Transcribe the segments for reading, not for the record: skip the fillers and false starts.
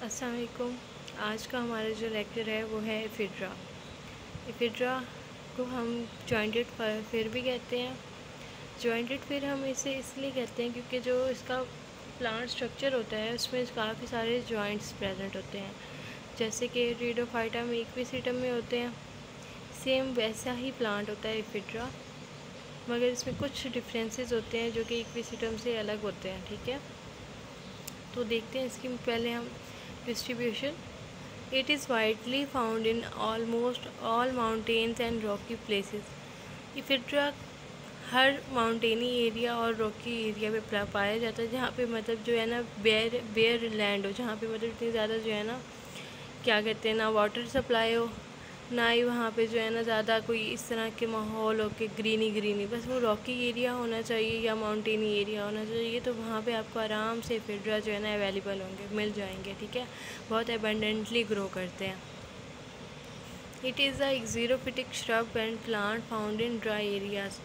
अस्सलाम वालेकुम। आज का हमारा जो लेक्चर है वो है एफिड्रा। एफिड्रा को हम जॉइंटेड फिर भी कहते हैं। जॉइंटेड फिर हम इसे इसलिए कहते हैं क्योंकि जो इसका प्लांट स्ट्रक्चर होता है उसमें काफ़ी सारे जॉइंट्स प्रेजेंट होते हैं, जैसे कि रीडोफाइटा में इक्विसिटम में होते हैं। सेम वैसा ही प्लांट होता है एफिड्रा, मगर इसमें कुछ डिफरेंसेस होते हैं जो कि इक्विसिटम से अलग होते हैं। ठीक है, तो देखते हैं इसकी पहले हम distribution. It is widely found in almost all mountains and rocky places. Ephedra हर माउंटेनी एरिया और रॉकी एरिया पे पाया जाता है, जहाँ पे मतलब जो है ना बेयर लैंड हो, जहाँ पे मतलब इतनी ज़्यादा जो है ना क्या कहते हैं ना वाटर सप्लाई हो, ना ही वहाँ पे जो है ना ज़्यादा कोई इस तरह के माहौल हो कि ग्रीनी, बस वो रॉकी एरिया होना चाहिए या माउंटेनी एरिया होना चाहिए। तो वहाँ पे आपको आराम से एफिड्रा जो है ना अवेलेबल होंगे, मिल जाएंगे। ठीक है, बहुत एबंडेंटली ग्रो करते हैं। It is a xerophytic shrub and plant found in dry areas.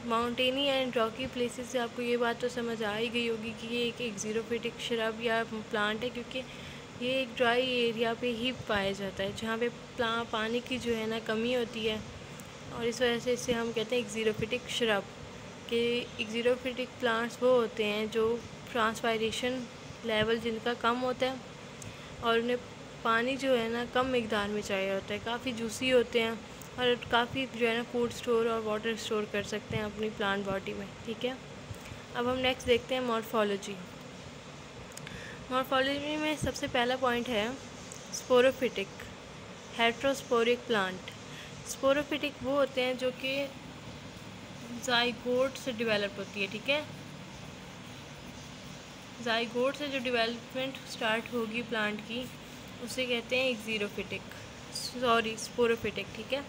Mountainy and rocky places से आपको ये बात तो समझ आ ही गई होगी कि ये एक एक्ज़ीरोफिटिक श्रब या प्लांट है, क्योंकि ये एक ड्राई एरिया पे ही पाया जाता है, जहाँ पे पानी की जो है ना कमी होती है, और इस वजह से इसे हम कहते हैं एक्ज़ीरोफिटिक श्रब। कि एक्ज़ीरोफिटिक प्लांट्स वो होते हैं जो ट्रांसपायरेशन लेवल जिनका कम होता है और उन्हें पानी जो है ना कम मिकदार में चाहिए होता है, काफ़ी जूसी होते हैं और काफ़ी जो है ना फूड स्टोर और वाटर स्टोर कर सकते हैं अपनी प्लांट बॉडी में। ठीक है, अब हम नेक्स्ट देखते हैं मॉर्फोलॉजी। मॉर्फोलॉजी में सबसे पहला पॉइंट है स्पोरोफिटिक हेट्रोस्पोरिक प्लांट। स्पोरोफिटिक वो होते हैं जो कि जाइगोट से डेवलप होती है। ठीक है, जाइगोट से जो डेवलपमेंट स्टार्ट होगी प्लांट की उसे कहते हैं स्पोरोफिटिक। ठीक है,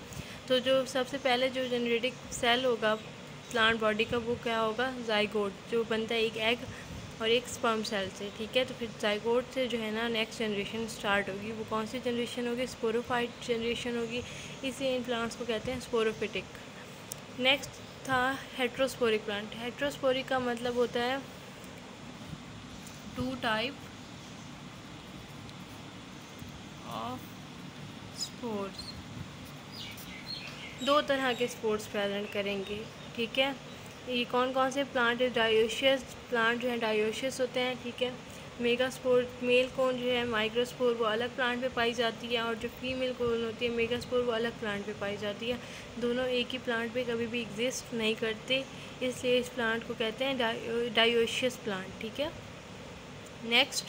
तो जो सबसे पहले जो जेनेटिक सेल होगा प्लांट बॉडी का वो क्या होगा, जाइगोट, जो बनता है एक एग और एक स्पर्म सेल से। ठीक है, तो फिर जाइगोट से जो है ना नेक्स्ट जनरेशन स्टार्ट होगी। वो कौन सी जनरेशन होगी, स्पोरोफाइट जनरेशन होगी। इसी इन प्लांट्स को कहते हैं स्पोरोफिटिक। नेक्स्ट था हेट्रोस्पोरिक प्लांट। हेट्रोस्पोरिक का मतलब होता है टू टाइप ऑफ स्पोर्स, दो तरह के स्पोर्स प्रेजेंट करेंगे। ठीक है, ये कौन से प्लांट है, डायोशियस प्लांट जो है डायोशियस होते हैं। ठीक है, मेगास्पोर मेल कोन जो है माइक्रोस्पोर वो अलग प्लांट पे पाई जाती है, और जो फीमेल कोन होती है मेगास्पोर वो अलग प्लांट पे पाई जाती है। दोनों एक ही प्लांट पे कभी भी एग्जिस्ट नहीं करते, इसलिए इस प्लांट को कहते हैं डायोशियस प्लांट। ठीक है, next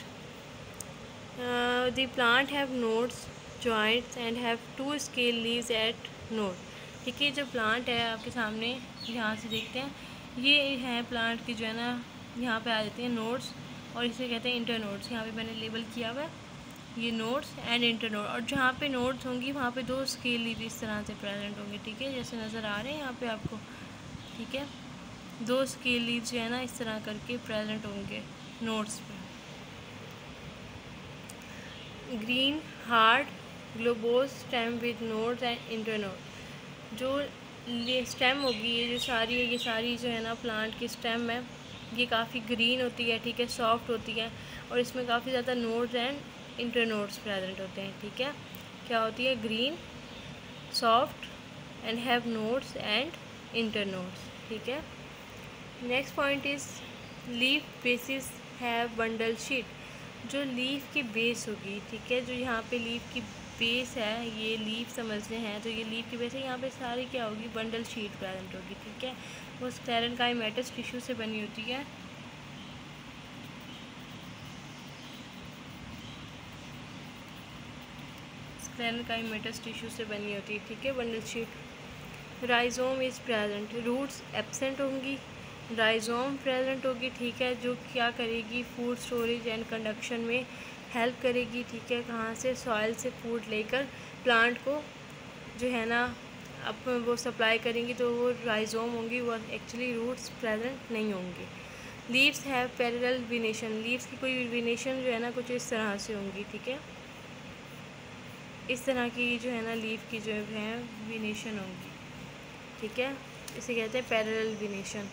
the plant have nodes joints and have to scale leaves at node. ठीक है, जो प्लांट है आपके सामने यहाँ से देखते हैं, ये है प्लांट की जो है ना यहाँ पे आ जाती हैं नोड्स, और इसे कहते हैं इंटरनोड्स। यहाँ पे मैंने लेबल किया हुआ है ये नोड्स एंड इंटरनोड, और जहाँ पे नोड्स होंगी वहाँ पे दो स्केल लीव इस तरह से प्रेजेंट होंगे। ठीक है, जैसे नज़र आ रहे हैं यहाँ पे आपको। ठीक है, दो स्केल लीव जो है ना इस तरह करके प्रेजेंट होंगे नोड्स पे। Green hard globose stem with nodes and internode. जो स्टेम होगी ये सारी जो है ना प्लांट की स्टेम है, ये काफ़ी ग्रीन होती है। ठीक है, सॉफ्ट होती है, और इसमें काफ़ी ज़्यादा नोड्स एंड इंटरनोड्स प्रेजेंट होते हैं। ठीक है, क्या होती है, green soft and have nodes and internodes. ठीक है, next point is leaf basis have bundle sheath. जो लीफ की बेस होगी, ठीक है, जो यहाँ पे लीफ की बेस है, ये लीफ समझते हैं, तो ये लीफ की बेस है, यहाँ पे सारी क्या होगी, बंडल शीट प्रेजेंट होगी। ठीक है, वो स्क्लेरेनकाइमेटस टिश्यू से बनी होती है। स्क्लेरेनकाइमेटस टिश्यू से बनी होती है। ठीक है, bundle sheath. Rhizome is present, roots absent होंगी, राइजोम प्रेजेंट होगी। ठीक है, जो क्या करेगी, फूड स्टोरेज एंड कंडक्शन में हेल्प करेगी। ठीक है, कहाँ से, सॉइल से फूड लेकर प्लांट को जो है ना अब वो सप्लाई करेंगी, तो वो राइजोम होंगी, वो एक्चुअली रूट्स प्रेजेंट नहीं होंगी। लीव्स हैव पैरेलल विनेशन, लीव्स की कोई विनेशन जो है ना कुछ इस तरह से होंगी। ठीक है, इस तरह की जो है ना लीफ की जो है विनेशन होंगी। ठीक है, इसे कहते हैं parallel venation.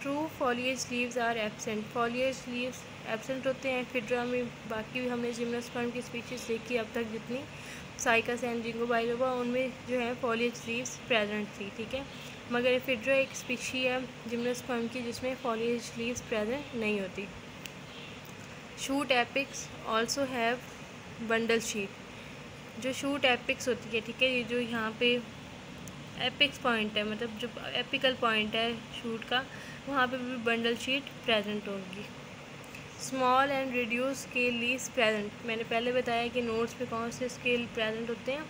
True foliage leaves are absent, foliage leaves absent होते हैं एफिड्रा में। बाकी भी हमने जिम्नोस्पर्म की स्पीशीज़ देखी अब तक जितनी, साइकस एंड जिंगो बाइलोबा, उनमें जो है फॉलिएज लीव्स प्रेजेंट थी, ठीक है। मगर एफिड्रा एक स्पीशी है जिम्नोस्पर्म की जिसमें फॉलिएज लीव्स प्रेजेंट नहीं होती। Shoot apex also have bundle sheath. जो शूट एपिक्स होती है, ठीक है, ये जो यहाँ पे एपिक्स पॉइंट है, मतलब जो एपिकल पॉइंट है शूट का, वहाँ पे भी बंडल शीट प्रेजेंट होगी। Small and reduce scale leaves present. मैंने पहले बताया कि नोड्स पे कौन से स्केल प्रेजेंट होते हैं,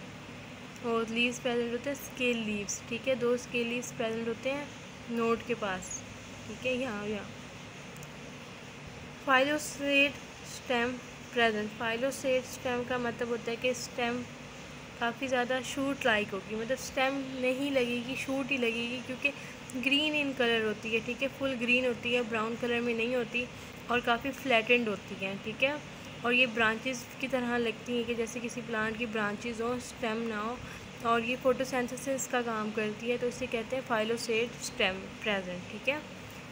और लीव्स प्रेजेंट होते हैं स्केल लीव्स, ठीक है। 2 स्केल लीव्स प्रेजेंट होते हैं नोड के पास, ठीक है, यहाँ। फाइलोसेट स्टेम प्रेजेंट। फाइलोसेट स्टेम का मतलब होता है कि स्टेम काफ़ी ज़्यादा शूट लाइक होगी, मतलब स्टेम नहीं लगेगी, शूट ही लगेगी, क्योंकि ग्रीन इन कलर होती है, ठीक है, फुल ग्रीन होती है, ब्राउन कलर में नहीं होती, और काफ़ी फ्लैटेंड होती हैं, ठीक है। और ये ब्रांचेस की तरह लगती हैं कि जैसे किसी प्लांट की ब्रांचेस हो, स्टेम ना हो, और ये फोटोसिंथेसिस का काम करती है, तो इसे कहते हैं फाइलोसेट स्टेम प्रेजेंट, ठीक है।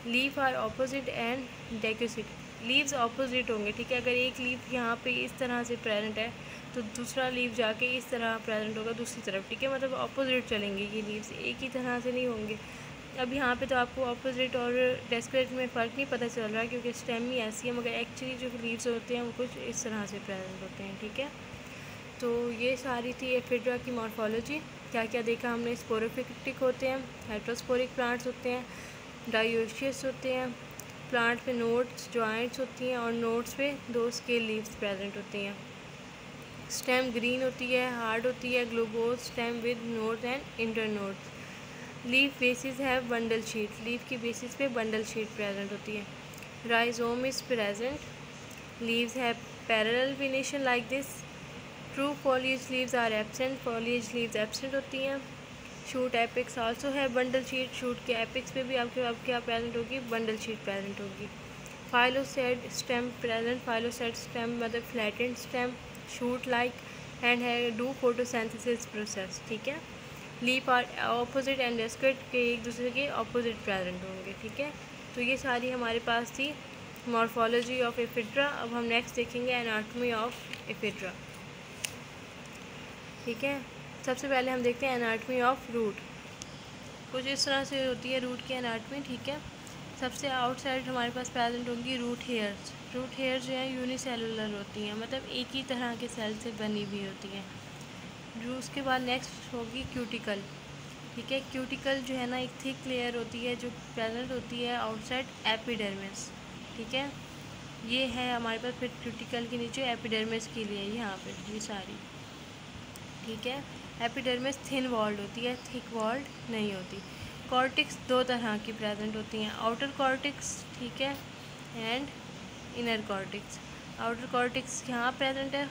Leaf are opposite and decussate. Leaves opposite होंगे, ठीक है। अगर एक लीफ यहाँ पे इस तरह से प्रेजेंट है तो दूसरा लीफ जाके इस तरह प्रेजेंट होगा दूसरी तरफ, ठीक है, मतलब ऑपोजिट चलेंगे ये लीव्स, एक ही तरह से नहीं होंगे। अब यहाँ पे तो आपको ऑपोजिट और डेस्परेट में फ़र्क नहीं पता चल रहा क्योंकि स्टेम ही ऐसी है, मगर एक्चुअली जो लीव्स होते हैं वो कुछ इस तरह से प्रेजेंट होते हैं, ठीक है। तो ये सारी थी एफिड्रा की मॉर्फोलॉजी। क्या क्या देखा हमने, स्पोरोफिटिक होते हैं, हेट्रोस्पोरिक प्लांट्स होते हैं, डायोशियस होते हैं, प्लांट पे नोड्स जॉइंट्स होती हैं, और नोड्स पे 2 स्केल लीव्स प्रेजेंट होती हैं। स्टेम ग्रीन होती है, हार्ड होती है, globose stem with nodes and internodes. Leaf basis है बंडल शीट। लीफ की बेसिस पे बंडल शीट प्रेजेंट होती है। Rhizome is present. लीव्स है parallel venation like this. True foliage leaves are absent. Foliage leaves absent होती हैं। Shoot apex also है bundle sheath. Shoot के एपिक्स पे भी आपके क्या प्रेजेंट होगी, बंडल शीट प्रेजेंट होगी। फाइलोसेट स्टेम प्रेजेंट। फाइलोसेट स्टेम मतलब flattened stem, shoot like, and है डू फोटोसिंथेसिस प्रोसेस, ठीक है। लीफ आर ऑपोजिट एंड डेस्केट के एक दूसरे के ऑपोजिट प्रेजेंट होंगे, ठीक है। तो ये सारी हमारे पास थी मॉर्फोलॉजी ऑफ एफिड्रा। अब हम नेक्स्ट देखेंगे एनाटॉमी ऑफ एफिड्रा, ठीक है। सबसे पहले हम देखते हैं एनाटॉमी ऑफ रूट। कुछ इस तरह से होती है रूट की एनाटॉमी, ठीक है। सबसे आउटसाइड हमारे पास प्रेजेंट होंगी रूट हेयर्स। रूट हेयर्स जो है यूनिसेलुलर होती हैं, मतलब एक ही तरह के सेल से बनी हुई होती हैं। जो उसके बाद नेक्स्ट होगी क्यूटिकल, ठीक है। क्यूटिकल जो है ना एक थिक लेयर होती है जो प्रेजेंट होती है आउटसाइड एपिडर्मिस, ठीक है। ये है हमारे पास फिर क्यूटिकल के नीचे एपिडर्मिस के लिए यहाँ पे ये सारी, ठीक है। एपिडर्मिस थिन वॉल्ड होती है, थिक वॉल्ड नहीं होती। कॉर्टिक्स 2 तरह की प्रेजेंट होती हैं, आउटर कॉर्टिक्स, ठीक है, and inner cortex. Outer cortex यहाँ प्रेजेंट है,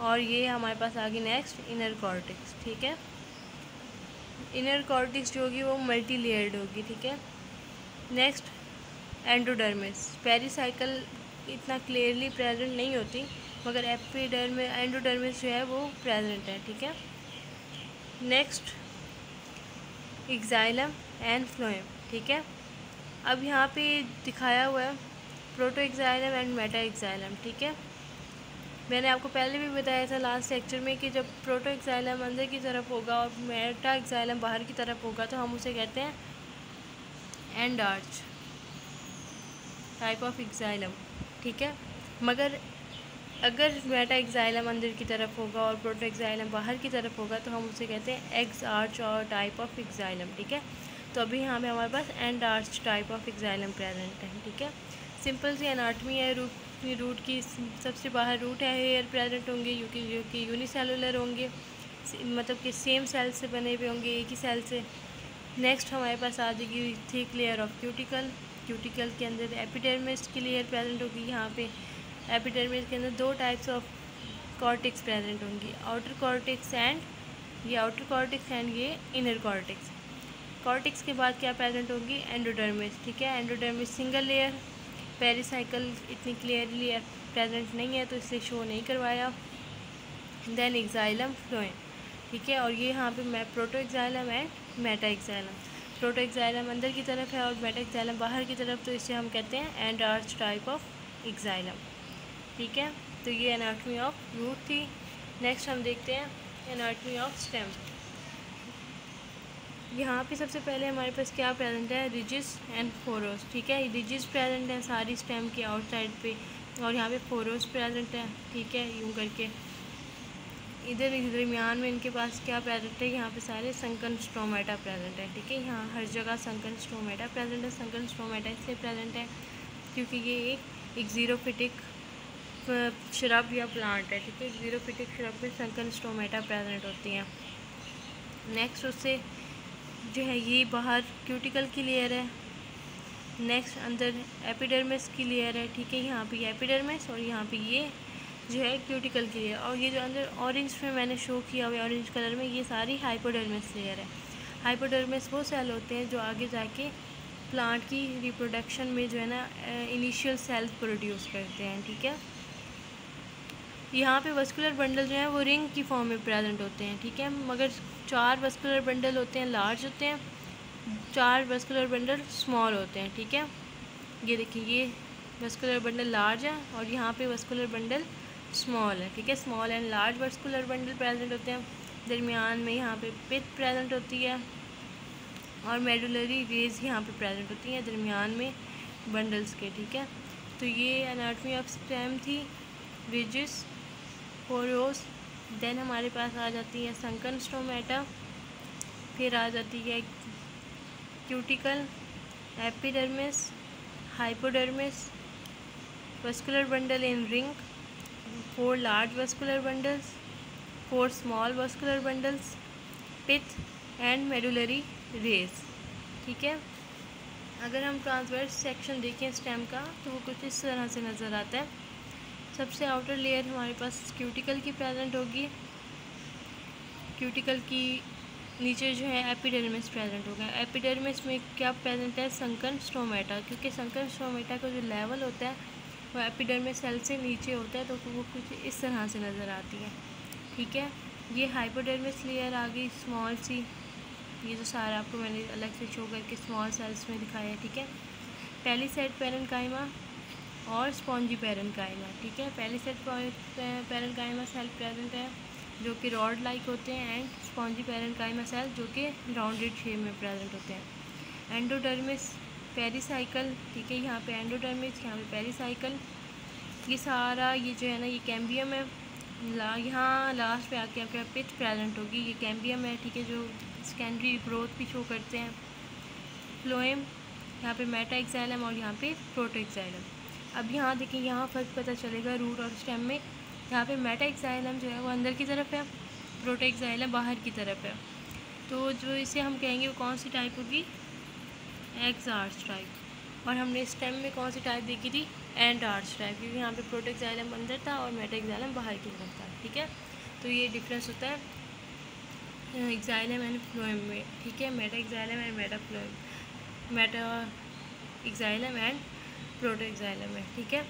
और ये हमारे पास आ गई नेक्स्ट इनर कॉर्टिक्स, ठीक है। इनर कॉर्टिक्स जो होगी वो मल्टी लेयर्ड होगी, ठीक है। Next endodermis. पेरिसाइकल इतना क्लियरली प्रेजेंट नहीं होती, मगर एंडोडर्मिस जो है वो प्रेजेंट है, ठीक है। नेक्स्ट एक्साइलम एंड फ्लोएम, ठीक है। अब यहाँ पे दिखाया हुआ है प्रोटो एक्साइलम एंड मेटा एक्साइलम, ठीक है। मैंने आपको पहले भी बताया था लास्ट लेक्चर में कि जब प्रोटो एक्साइलम अंदर की तरफ होगा और मेटा एक्साइलम बाहर की तरफ होगा तो हम उसे कहते हैं and arch type of xylem, ठीक है। मगर अगर मेटा एक्साइलम अंदर की तरफ होगा और प्रोटो एक्साइलम बाहर की तरफ होगा तो हम उसे कहते हैं एग्स आर्च और टाइप ऑफ एक्साइलम, ठीक है। तो अभी यहाँ पे हमारे पास endarch type of xylem present है, ठीक है। सिंपल सी एनाटॉमी है। रूट की सबसे बाहर रूट है, हेयर प्रेजेंट होंगे जो कि यूनिसेलुलर होंगे, मतलब कि सेम सेल से बने हुए होंगे, एक ही सेल से। नेक्स्ट हमारे पास आ जाएगी thick layer of cuticle. Cuticle के अंदर एपिडर्मिस की लेयर प्रेजेंट होगी। यहाँ पे एपिडर्मिस के अंदर 2 टाइप्स ऑफ कॉर्टिक्स प्रेजेंट होंगी, आउटर कॉर्टिक्स एंड ये आउटर कॉर्टिक्स एंड ये इनर कॉर्टिक्स। कॉर्टिक्स के बाद क्या प्रेजेंट होगी, एंडोडर्मिस, ठीक है। एंडोडर्मिस सिंगल लेयर, पेरिसाइकल इतनी क्लियरली प्रेजेंट नहीं है तो इसे शो नहीं करवाया। देन एक्साइलम फ्लोएम, ठीक है। और ये यहाँ पे प्रोटो एक्साइलम एंड मेटा एक्साइलम। प्रोटोएक्साइलम अंदर की तरफ है और मेटाएक्साइलम बाहर की तरफ, तो इसे हम कहते हैं and arch type of xylem. ठीक है, तो ये एनाटॉमी ऑफ रूट थी। नेक्स्ट हम देखते हैं एनाटॉमी ऑफ स्टेम। यहाँ पे सबसे पहले हमारे पास क्या प्रेजेंट है, रिजिस एंड फोरोस। ठीक है, रिजिस प्रेजेंट है सारी स्टेम के आउटसाइड पे, और यहाँ पे फोरोस प्रेजेंट है। ठीक है, यूँ करके इधर दरमियान में इनके पास क्या प्रेजेंट है, यहाँ पे सारे संकन स्ट्रोमेटा प्रेजेंट है। ठीक है, यहाँ हर जगह संकन स्ट्रोमेटा प्रेजेंट है। संकन स्ट्रोमेटा इसलिए प्रेजेंट है क्योंकि ये एक एक्जीरोफिटिक शरब या प्लांट है। ठीक है, एक्जीरोफिटिक शरब में संकन स्ट्रोमेटा प्रेजेंट होती हैं। नेक्स्ट उससे जो है ये बाहर क्यूटिकल की लेयर है। नेक्स्ट अंदर एपिडर्मिस की लेयर है। ठीक है, यहाँ पे एपिडर्मिस और यहाँ पे ये जो है क्यूटिकल की लेयर, और ये जो अंदर ऑरेंज में मैंने शो किया हुआ है ऑरेंज कलर में, ये सारी हाइपोडर्मिस लेयर है। हाइपोडर्मिस वो सेल होते हैं जो आगे जाके प्लांट की रिप्रोडक्शन में जो है ना इनिशियल सेल्स प्रोड्यूस करते हैं। ठीक है, यहाँ पे वस्कुलर बंडल जो है वो रिंग की फॉर्म में प्रेजेंट होते हैं। ठीक है, मगर 4 वस्कुलर बंडल होते हैं लार्ज होते हैं, 4 वस्कुलर बंडल स्मॉल होते हैं। ठीक है, ये देखिए ये वस्कुलर बंडल लार्ज है और यहाँ पे वस्कुलर बंडल स्मॉल है। ठीक है, small and large vascular bundle present होते हैं। दरमियान में यहाँ पे पिथ प्रेजेंट होती है और मेडुलरी रेज यहाँ पे प्रेजेंट होती हैं दरमियान में बंडल्स के। ठीक है, तो ये एनाटॉमी ऑफ स्टेम थी, रिजिस, फोरोस। देन हमारे पास आ जाती है संकन स्टोमेटा, फिर आ जाती है cuticle, epidermis, hypodermis, vascular bundle in ring, 4 large vascular bundles, 4 small vascular bundles, pith and medullary rays. ठीक है, अगर हम ट्रांसवर्स सेक्शन देखें स्टेम का तो वो कुछ इस तरह से नज़र आता है। सबसे आउटर लेयर हमारे पास क्यूटिकल की प्रेजेंट होगी, क्यूटिकल की नीचे जो है एपिडर्मिस प्रेजेंट होगा। एपिडर्मिस में क्या प्रेजेंट है, संकन स्टोमेटा, क्योंकि संकन स्टोमेटा का जो लेवल होता है वो एपिडर्मिस सेल से नीचे होता है, तो वो कुछ इस तरह से नज़र आती है। ठीक है, ये हाइपोडर्मिस लेयर आ गई स्मॉल सी, ये जो सारा आपको मैंने अलग से शो करके स्मॉल सेल्स में दिखाया है। ठीक है, पेलिसेड पैरेन्काइमा और स्पॉन्जी पैरेन्काइमा। ठीक है, पेलिसेड पैरेन्काइमा सेल प्रेजेंट है जो कि रॉड लाइक होते हैं, एंड स्पॉन्जी पैरेन्काइमा सेल जो कि राउंडेड शेप में प्रेजेंट होते हैं। Endodermis, pericycle. ठीक है, यहाँ पे एंडोडर्मिस, यहाँ पे पेरिसाइकल, ये सारा ये जो है ना ये कैम्बियम है। यहाँ लास्ट पे आके आपके पिथ प्रेजेंट होगी, ये कैम्बियम है। ठीक है, जो सेकेंडरी ग्रोथ भी शो करते हैं। फ्लोएम, यहाँ पे मेटाएक्साइलम और यहाँ पे प्रोटोएक्साइलम। अब यहाँ देखिए यहाँ फ़र्क पता चलेगा रूट और स्टेम में। यहाँ पे मेटाएक्साइलम जो है वो अंदर की तरफ है, प्रोटोएक्साइलम बाहर की तरफ है। तो जो इसे हम कहेंगे वो कौन सी टाइप होगी, एक्स आर्च टाइप। और हमने स्टेम में कौन सी टाइप देखी थी, एंड आर्च टाइप, क्योंकि यहाँ पे प्रोटोएक्साइलम अंदर था और मेटाएक्साइलम बाहर की तरफ था। ठीक है, तो ये डिफरेंस होता है एक्साइलम एंड फ्लोएम में। ठीक है, मेटाएक्साइलम एंड मेटाफ्लोएम, मेटाएक्साइलम एंड प्रोटोएक्साइलम में। ठीक है,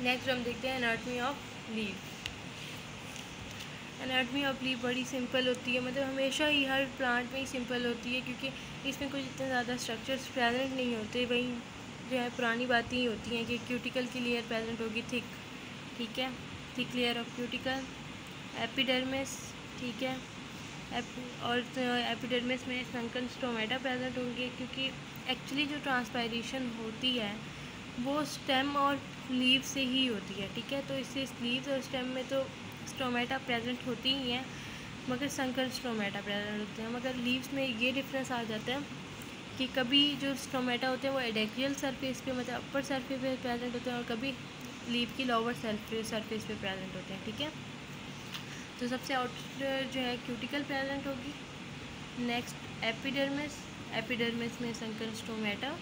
नेक्स्ट हम देखते हैं anatomy of leaf. Anatomy of leaf बड़ी सिंपल होती है, मतलब हमेशा ही हर प्लांट में ही सिंपल होती है, क्योंकि इसमें कुछ इतने ज़्यादा स्ट्रक्चर्स प्रेजेंट नहीं होते। वही जो है पुरानी बातें ही होती हैं कि क्यूटिकल की लेयर प्रेजेंट होगी थिक। ठीक है, thick layer of cuticle, epidermis. ठीक है, और एपिडर्मिस में संकन स्टोमेटा प्रेजेंट होंगे, क्योंकि एक्चुअली जो ट्रांसपायरेशन होती है वो स्टेम और लीव से ही होती है। ठीक है, तो इससे लीव्स और स्टेम में तो स्टोमेटा प्रेजेंट होती ही हैं, मगर संकन स्टोमेटा प्रेजेंट होते हैं। मगर लीव्स में ये डिफरेंस आ जाता है कि कभी जो स्टोमेटा होते हैं वो एडेक्रियल सरफेस पे, मतलब अपर सरफेस पे प्रेजेंट होते हैं, और कभी लीव की लोअर सरफेस पे प्रेजेंट होते हैं। ठीक है, तो सबसे आउटर जो है क्यूटिकल प्रेजेंट होगी। नेक्स्ट एपिडर्मिस, एपिडर्मिस में संकन स्टोमेटा।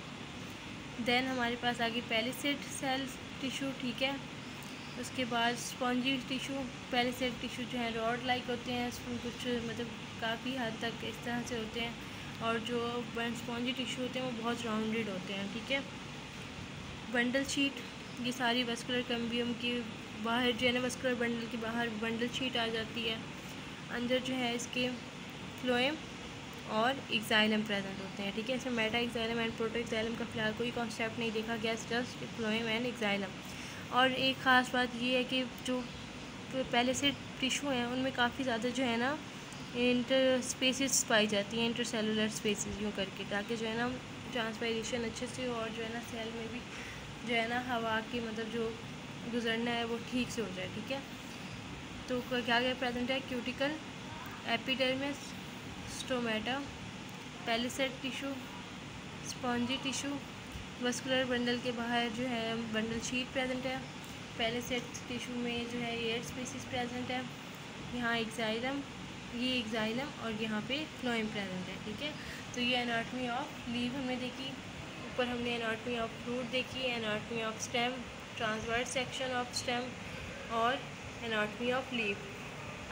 देन हमारे पास आ गई पेलिसेड सेल टिश्यू। ठीक है, उसके बाद स्पॉन्जी टिश्यू। पेलिसेड टिश्यू जो है रॉड लाइक होते हैं, कुछ मतलब काफ़ी हद तक इस तरह से होते हैं, और जो स्पॉन्जी टिश्यू होते हैं वो बहुत राउंडेड होते हैं। ठीक है, बंडल शीट, ये सारी वस्कुलर कैम्बियम की बाहर जो है ना वस्कुलर बंडल के बाहर बंडल शीट आ जाती है। अंदर जो है इसके फ्लोएम और एक्साइलम प्रेजेंट होते हैं, ठीक है। इसमें मेटा एक्साइलम एंड प्रोटो एक्साइलम का फिलहाल कोई कॉन्सेप्ट नहीं देखा गया, जस्ट फ्लोएम एंड एक्साइलम। और एक ख़ास बात ये है कि जो पहले से टिश्यू हैं उनमें काफ़ी ज़्यादा जो है ना इंटर स्पेसिस पाई जाती हैं, इंटरसेलुलर स्पेसिस यूँ करके, ताकि जो है ना ट्रांसपायरेशन अच्छे से हो और जो है ना सेल में भी जो है ना हवा की मतलब जो गुजरना है वो ठीक से हो जाए, ठीक है। तो क्या क्या प्रेजेंट है, cuticle, epidermis, stomata, palisade tissue, spongy tissue, vascular bundle के बाहर जो है बंडल शीट प्रेजेंट है, पैलिसेड टिश्यू में जो है एयर स्पीसीज प्रेजेंट है, यहाँ एक्साइलम, ये एक्साइलम और यहाँ पे फ्लोएम प्रेजेंट है, ठीक है। तो ये एनाटॉमी ऑफ लीव हमने देखी, ऊपर हमने एनाटॉमी ऑफ फ्रूट देखी, anatomy of stem, transverse section of stem और एनाटॉमी ऑफ लीव।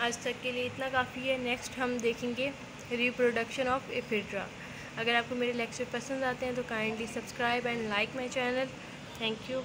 आज तक के लिए इतना काफ़ी है। नेक्स्ट हम देखेंगे रिप्रोडक्शन ऑफ एफिड्रा। अगर आपको मेरे लेक्चर पसंद आते हैं तो kindly subscribe and like my channel. Thank you.